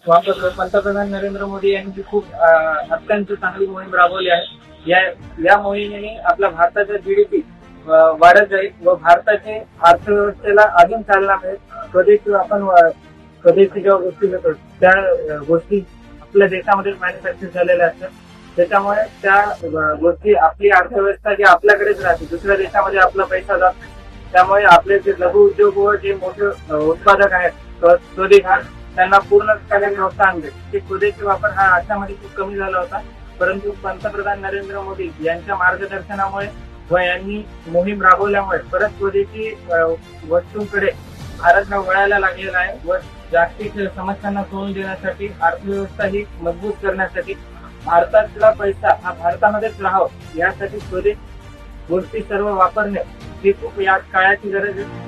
वापर पंतप्रधान नरेंद्र मोदी यांनी खूप अत्यंत चांगली मोहीम राबवली आहे। या मोहिमेने आपल्या भारताचा जीडीपी वाढत जाईल व भारताच्या अर्थव्यवस्थेला अजून चालना मिळेल। स्वदेशी जेव्हा गोष्टी घेतो त्या गोष्टी आपल्या देशामध्ये मॅन्युफॅक्चर झालेल्या असतात, त्याच्यामुळे त्या गोष्टी आपली अर्थव्यवस्था जी आपल्याकडेच राहते, दुसऱ्या देशामध्ये आपला पैसा जात नाही। त्यामुळे आपले जे लघु उद्योग व जे मोठे उत्पादक आहेत स्वदेशी त्यांना पूर्णपणे प्रोत्साहन देते। स्वदेशी वापर हा आसामध्ये खूप कमी झाला होता, परंतु पंतप्रधान नरेंद्र मोदी यांच्या मार्गदर्शनामुळे व यांनी मोहीम राबवल्यामुळे परत स्वदेशी वस्तूंकडे भारत वळायला लागलेला आहे व जागतिक समस्यांना तोंड देण्यासाठी अर्थव्यवस्था ही मजबूत करण्यासाठी भारतातला पैसा हा भारतामध्येच राहावा यासाठी स्वदेशी गोष्टी सर्व वापरणे ही खूप या काळाची गरज आहे।